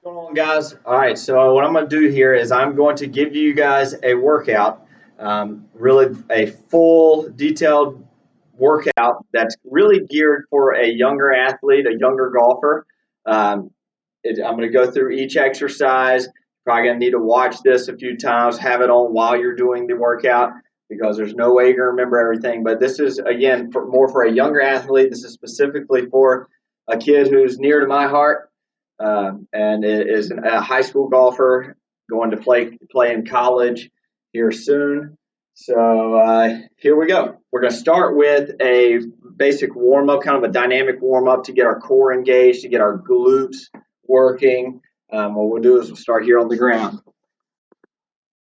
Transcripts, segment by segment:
Going on, guys? All right, so what I'm going to do here is I'm going to give you guys a workout, really a full, detailed workout that's really geared for a younger athlete, a younger golfer. Um, I'm going to go through each exercise. Probably going to need to watch this a few times, have it on while you're doing the workout because there's no way you're going to remember everything. But this is, again, more for a younger athlete. This is specifically for a kid who's near to my heart and is a high school golfer going to play in college here soon. So here we go. We're going to start with a basic warm up, kind of a dynamic warm up to get our core engaged, to get our glutes working. What we'll do is we'll start here on the ground.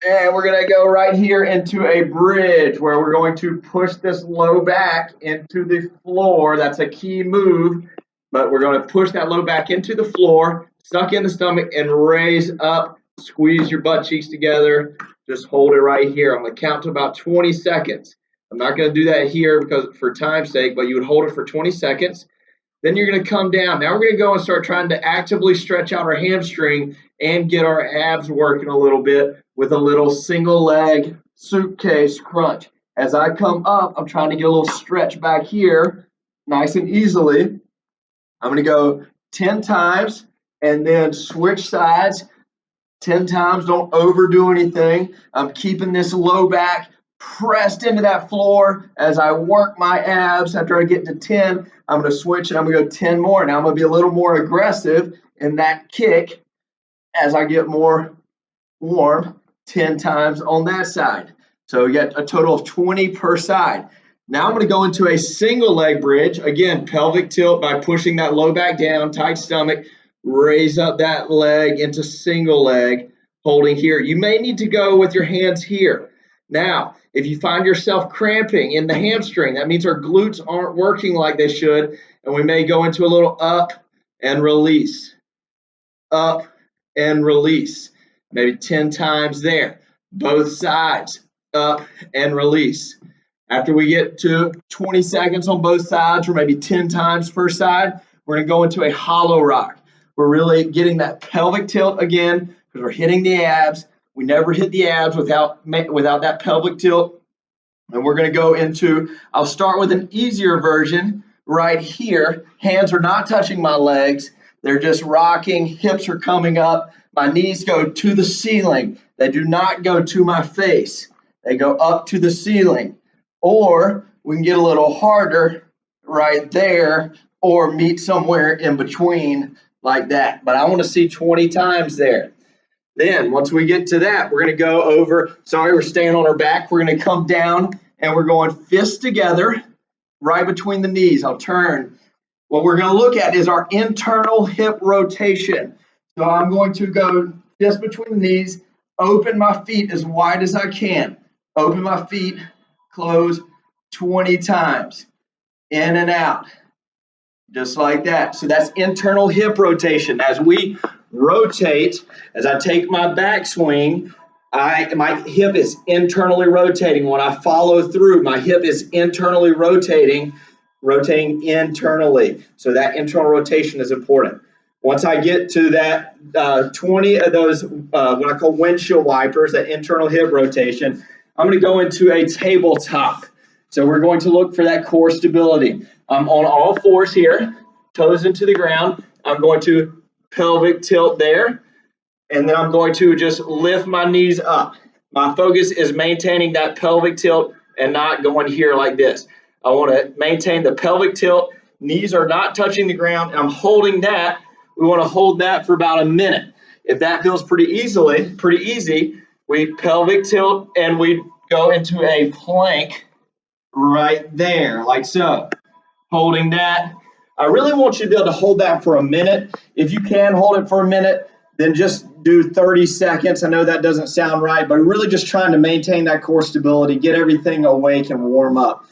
And we're going to go right here into a bridge where we're going to push this low back into the floor. That's a key move. But we're going to push that low back into the floor, suck in the stomach, and raise up. Squeeze your butt cheeks together. Just hold it right here. I'm going to count to about 20 seconds. I'm not going to do that here because for time's sake, but you would hold it for 20 seconds. Then you're going to come down. Now we're going to go and start trying to actively stretch out our hamstring and get our abs working a little bit with a little single leg suitcase crunch. As I come up, I'm trying to get a little stretch back here, nice and easily. I'm going to go 10 times and then switch sides 10 times. Don't overdo anything. I'm keeping this low back pressed into that floor as I work my abs. After I get to 10, I'm going to switch and I'm going to go 10 more. Now I'm going to be a little more aggressive in that kick as I get more warm 10 times on that side. So you get a total of 20 per side. Now I'm going to go into a single leg bridge. Again, pelvic tilt by pushing that low back down, tight stomach, raise up that leg into single leg, holding here. You may need to go with your hands here. Now, if you find yourself cramping in the hamstring, that means our glutes aren't working like they should, and we may go into a little up and release, up and release, maybe 10 times there. Both sides, up and release. After we get to 20 seconds on both sides, or maybe 10 times per side, we're going to go into a hollow rock. We're really getting that pelvic tilt again because we're hitting the abs. We never hit the abs without that pelvic tilt. And we're going to go into, I'll start with an easier version right here. Hands are not touching my legs. They're just rocking. Hips are coming up. My knees go to the ceiling. They do not go to my face. They go up to the ceiling. Or we can get a little harder right there or meet somewhere in between like that. But I want to see 20 times there. Then once we get to that, we're going to go over, we're staying on our back. We're going to come down and we're going fists together right between the knees. I'll turn. What we're going to look at is our internal hip rotation. So I'm going to go fist between the knees, open my feet as wide as I can. Open my feet, close 20 times, in and out, just like that. So that's internal hip rotation. As we rotate, as I take my backswing, my hip is internally rotating. When I follow through, my hip is internally rotating internally. So that internal rotation is important. Once I get to that 20 of those, what I call windshield wipers, that internal hip rotation, I'm going to go into a tabletop. So we're going to look for that core stability. I'm on all fours here, toes into the ground. I'm going to pelvic tilt there, and then I'm going to just lift my knees up. My focus is maintaining that pelvic tilt and not going here like this. I want to maintain the pelvic tilt. Knees are not touching the ground, and I'm holding that. We want to hold that for about a minute. If that feels pretty easy, we pelvic tilt and we go into a plank right there, like so. Holding that. I really want you to be able to hold that for a minute. If you can hold it for a minute, then just do 30 seconds. I know that doesn't sound right, but really just trying to maintain that core stability, get everything awake and warm up.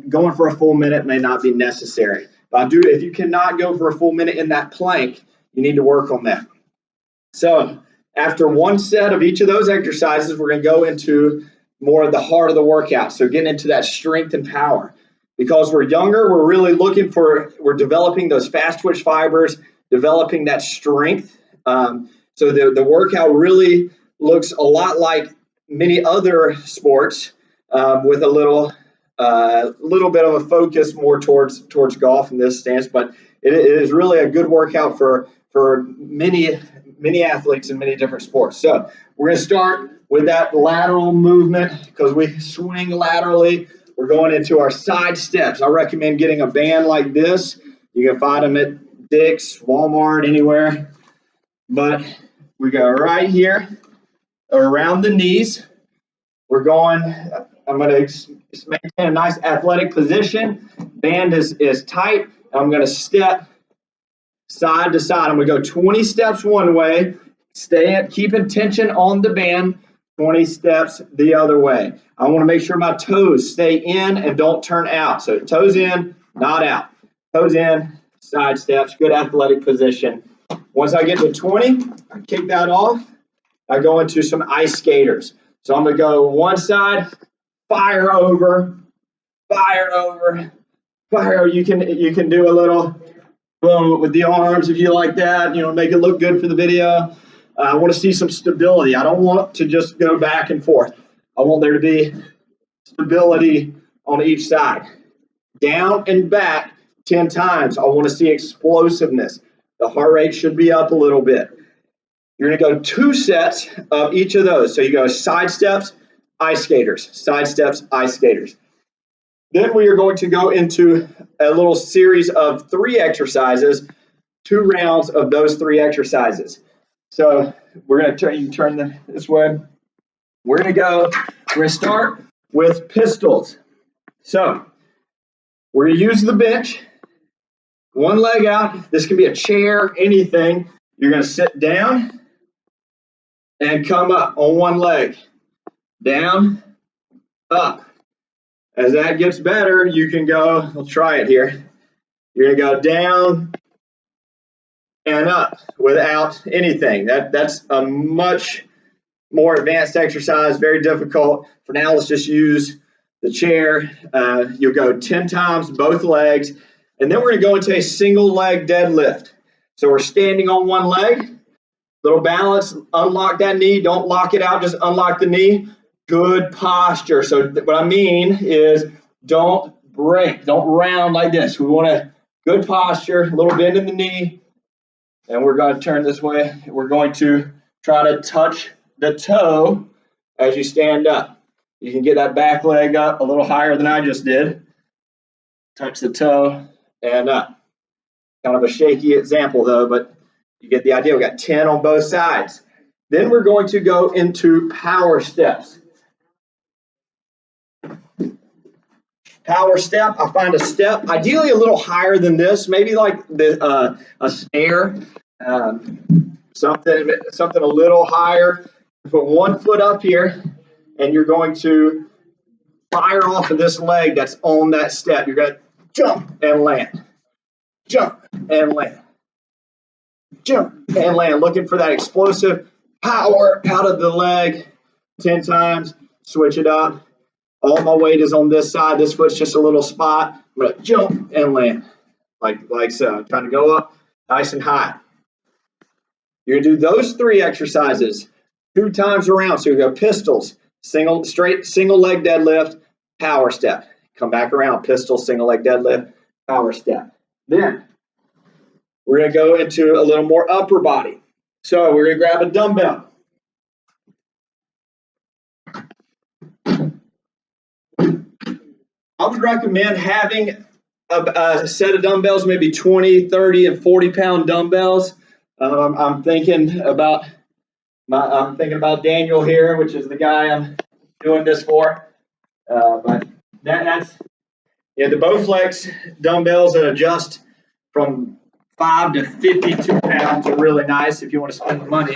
Going for a full minute may not be necessary. But if you cannot go for a full minute in that plank, you need to work on that. So after one set of each of those exercises, we're going to go into more of the heart of the workout. So getting into that strength and power. Because we're younger, we're developing those fast twitch fibers, developing that strength So the workout really looks a lot like many other sports, with a little bit of a focus more towards golf in this stance. But it is really a good workout for many athletes in many different sports. So we're going to start with that lateral movement because we swing laterally. We're going into our side steps. I recommend getting a band like this. You can find them at Dick's, Walmart, anywhere. But we go right here around the knees. I'm going to maintain a nice athletic position. Band is tight. I'm going to step side to side. I'm going to go 20 steps one way, keeping tension on the band, 20 steps the other way. I want to make sure my toes stay in and don't turn out. So toes in, not out. Toes in, side steps, good athletic position. Once I get to 20, I kick that off. I go into some ice skaters. So I'm going to go one side, fire over. You can do a little boom with the arms if you like that, make it look good for the video. I want to see some stability. I don't want to just go back and forth. I want there to be stability on each side. Down and back 10 times. I want to see explosiveness. The heart rate should be up a little bit. You're going to go 2 sets of each of those. So you go side steps, ice skaters, side steps, ice skaters. Then we are going to go into a little series of 3 exercises, 2 rounds of those 3 exercises. So we're going to turn this way. We're going to start with pistols. So we're going to use the bench, one leg out. This can be a chair, anything. You're going to sit down and come up on one leg, down, up. As that gets better, you can go, we'll try it here. You're going to go down and up without anything. That's a much more advanced exercise, very difficult. For now, let's just use the chair. You'll go 10 times, both legs. And then we're going to go into a single leg deadlift. So we're standing on one leg, little balance, unlock that knee. Don't lock it out, just unlock the knee. Good posture. So what I mean is don't break, don't round like this. We want a good posture, a little bend in the knee. And we're going to turn this way. We're going to try to touch the toe as you stand up. You can get that back leg up a little higher than I just did. Touch the toe and up. Kind of a shaky example though, but you get the idea. We got 10 on both sides. Then we're going to go into power steps. Power step, I find a step, ideally a little higher than this, maybe like a stair, something a little higher. Put one foot up here, and you're going to fire off of this leg that's on that step. You're going to jump and land, jump and land, jump and land, looking for that explosive power out of the leg 10 times, switch it up. All my weight is on this side. This foot's just a little spot. I'm going to jump and land like so. Trying to go up nice and high. You're going to do those 3 exercises 2 times around. So you go pistols, single leg deadlift, power step. Come back around, pistol, single leg deadlift, power step. Then we're going to go into a little more upper body. So we're going to grab a dumbbell. I would recommend having a set of dumbbells, maybe 20, 30, and 40-pound dumbbells. I'm thinking about Daniel here, which is the guy I'm doing this for. But that's the Bowflex dumbbells that adjust from 5 to 52 pounds are really nice if you want to spend the money.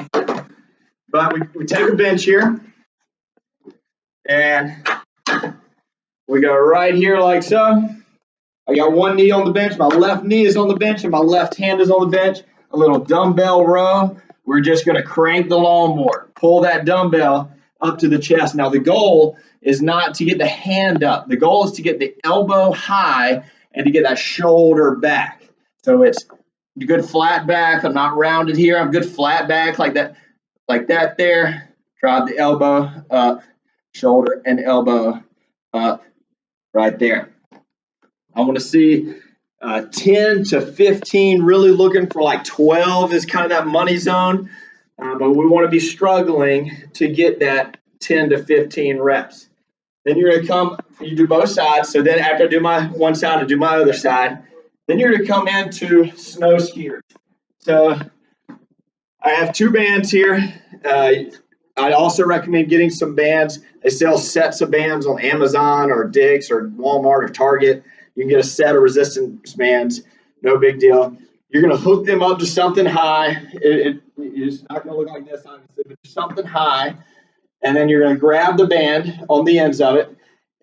But we take a bench here, and we go right here like so. I got one knee on the bench, my left knee is on the bench, and my left hand is on the bench. A little dumbbell row. We're just going to crank the lawnmower, pull that dumbbell up to the chest. Now the goal is not to get the hand up. The goal is to get the elbow high and to get that shoulder back. So it's good flat back. I'm not rounded here. I'm good flat back like that there. Drive the elbow up, shoulder and elbow up, right there. I want to see 10 to 15, really looking for like 12 is kind of that money zone. But we want to be struggling to get that 10 to 15 reps. Then you're going to come, you do both sides. So then after I do my one side, I do my other side. Then you're going to come into snow skiers. So I have 2 bands here. I'd also recommend getting some bands. They sell sets of bands on Amazon or Dick's or Walmart or Target. You can get a set of resistance bands, no big deal. You're going to hook them up to something high. It's not going to look like this, obviously, but something high. And then you're going to grab the band on the ends of it,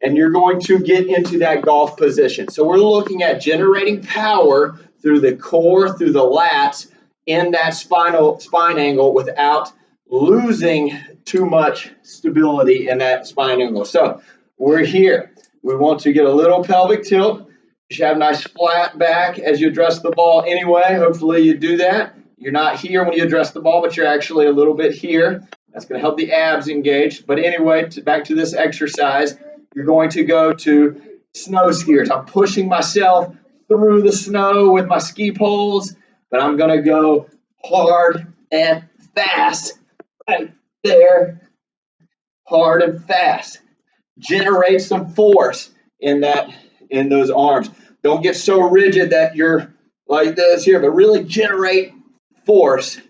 and you're going to get into that golf position. So we're looking at generating power through the core, through the lats, in that spine angle without losing too much stability in that spine angle. So we're here. We want to get a little pelvic tilt. You should have a nice flat back as you address the ball anyway. Hopefully you do that. You're not here when you address the ball, but you're actually a little bit here. That's going to help the abs engage. But anyway, back to this exercise, you're going to go to snow skiers. I'm pushing myself through the snow with my ski poles, but I'm going to go hard and fast right there, hard and fast. Generate some force in those arms. Don't get so rigid that you're like this here, but really generate force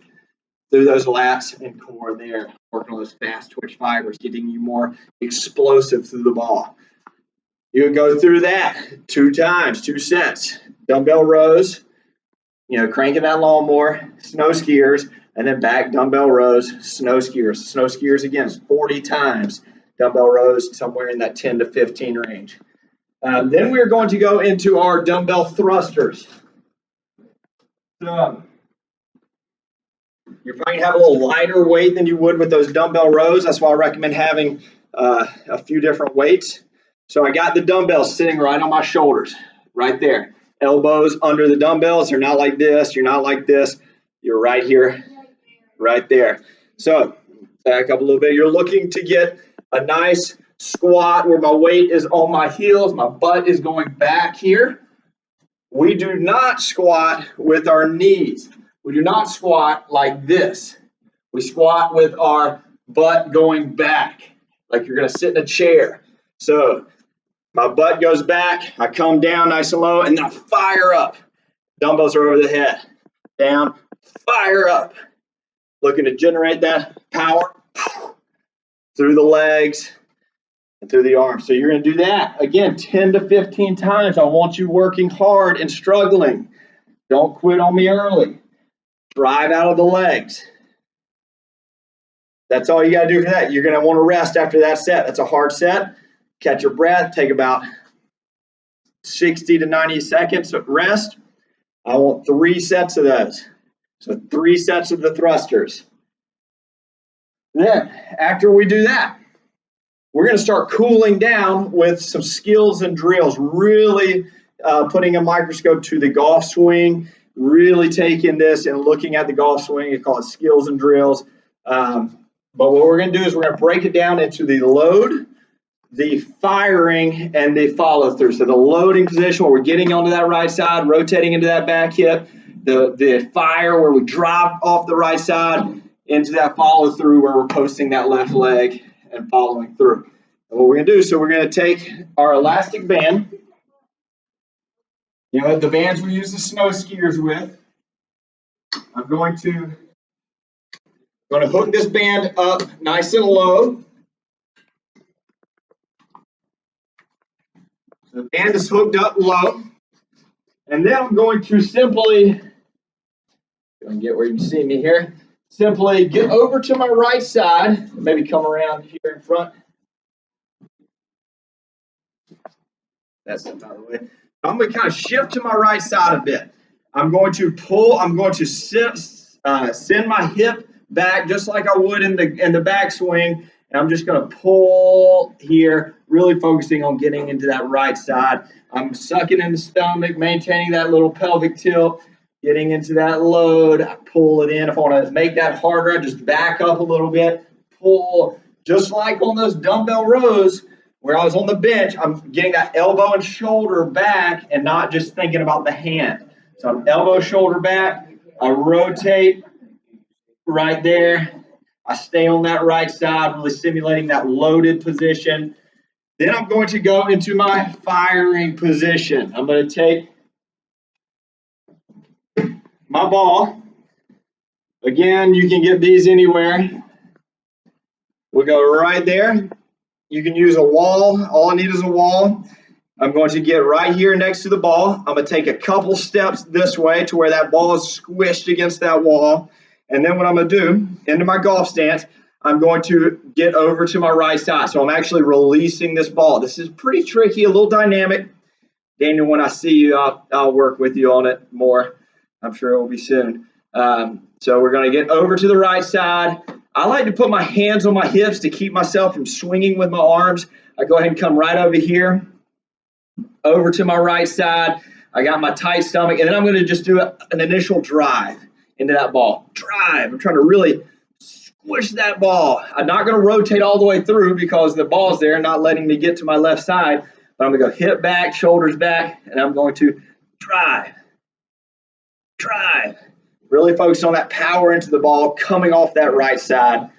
through those lats and core there, working on those fast twitch fibers, getting you more explosive through the ball. You would go through that 2 times, 2 sets, dumbbell rows, cranking that lawnmower, snow skiers, and then back dumbbell rows, snow skiers. Snow skiers again, 40 times, dumbbell rows somewhere in that 10 to 15 range. Then we're going to go into our dumbbell thrusters. So, you're probably going to have a little lighter weight than you would with those dumbbell rows. That's why I recommend having a few different weights. So I got the dumbbells sitting right on my shoulders, right there. Elbows under the dumbbells. You're not like this. You're not like this. You're right here, right there. So back up a little bit. You're looking to get a nice squat where my weight is on my heels. My butt is going back here. We do not squat with our knees. We do not squat like this. We squat with our butt going back, like you're going to sit in a chair. So my butt goes back, I come down nice and low, and then I fire up. Dumbbells are over the head. Down, fire up. Looking to generate that power through the legs and through the arms. So you're going to do that, again, 10 to 15 times. I want you working hard and struggling. Don't quit on me early. Drive out of the legs. That's all you got to do for that. You're going to want to rest after that set. That's a hard set. Catch your breath. Take about 60 to 90 seconds of rest. I want 3 sets of those. So 3 sets of the thrusters. Then, after we do that, we're going to start cooling down with some skills and drills, really putting a microscope to the golf swing, really taking this and looking at the golf swing. We call it skills and drills. But what we're going to do is we're going to break it down into the load, the firing, and the follow through. So the loading position where we're getting onto that right side, rotating into that back hip, the fire where we drop off the right side into that follow through where we're posting that left leg and following through. And what we're going to do, so we're going to take our elastic band, the bands we use the snow skiers with. I'm going to hook this band up nice and low. So the band is hooked up low. And then I'm going to simply, get where you can see me here, simply get over to my right side, maybe come around here in front. That's out of the way. I'm going to kind of shift to my right side a bit. I'm going to pull, I'm going to send my hip back just like I would in the backswing. And I'm just going to pull here, really focusing on getting into that right side. I'm sucking in the stomach, maintaining that little pelvic tilt. getting into that load. I pull it in. If I want to make that harder, I just back up a little bit, pull, just like on those dumbbell rows where I was on the bench. I'm getting that elbow and shoulder back and not just thinking about the hand. So I'm elbow, shoulder back. I rotate right there. I stay on that right side, really simulating that loaded position. Then I'm going to go into my firing position. I'm going to take my ball. Again, you can get these anywhere. We'll go right there. You can use a wall. All I need is a wall. I'm going to get right here next to the ball. I'm going to take a couple steps this way to where that ball is squished against that wall. And then what I'm going to do, into my golf stance, I'm going to get over to my right side. So I'm actually releasing this ball. This is pretty tricky, a little dynamic. Daniel, when I see you, I'll work with you on it more. I'm sure it will be soon. So we're going to get over to the right side. I like to put my hands on my hips to keep myself from swinging with my arms. I go ahead and come right over here, over to my right side. I got my tight stomach, and then I'm going to just do an initial drive into that ball. Drive. I'm trying to really squish that ball. I'm not going to rotate all the way through because the ball's there, not letting me get to my left side. But I'm going to go hip back, shoulders back, and I'm going to drive. Drive. Really focus on that power into the ball coming off that right side.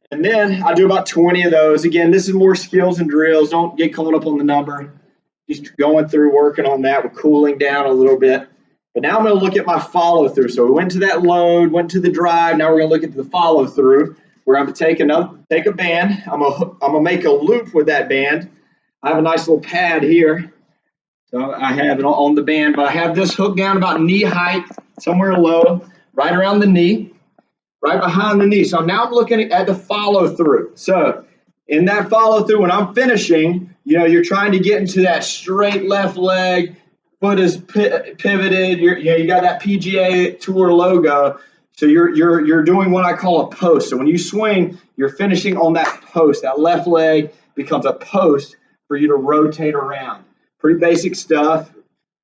And then I do about 20 of those. Again, this is more skills and drills. Don't get caught up on the number. Just going through, working on that. We're cooling down a little bit. But now I'm going to look at my follow through. So we went to that load, went to the drive. Now we're going to look at the follow through. Where I'm going to take a band. I'm going to make a loop with that band. I have a nice little pad here. So I have it on the band, but I have this hook down about knee height, somewhere low, right around the knee, right behind the knee. So now I'm looking at the follow through. So in that follow through, when I'm finishing, you're trying to get into that straight left leg, foot is pivoted. You got that PGA Tour logo. So you're doing what I call a post. So when you swing, you're finishing on that post. That left leg becomes a post for you to rotate around. Pretty basic stuff.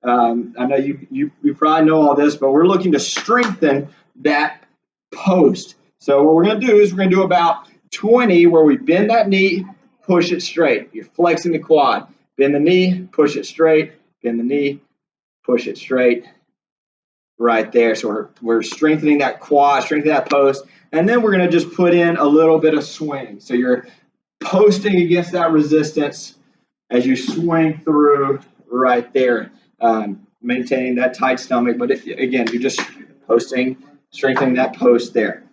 I know you probably know all this, but we're looking to strengthen that post. So what we're going to do is we're going to do about 20 where we bend that knee, push it straight. You're flexing the quad. Bend the knee, push it straight. Bend the knee, push it straight. Right there. So we're strengthening that quad, strengthening that post. And then we're going to just put in a little bit of swing. So you're posting against that resistance as you swing through right there, maintaining that tight stomach. But again, you're just posting, strengthening that post there.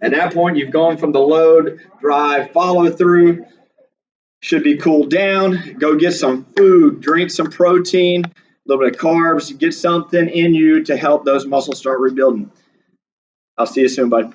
At that point, you've gone from the load, drive, follow through, should be cooled down. Go get some food, drink some protein, a little bit of carbs, get something in you to help those muscles start rebuilding. I'll see you soon, bud.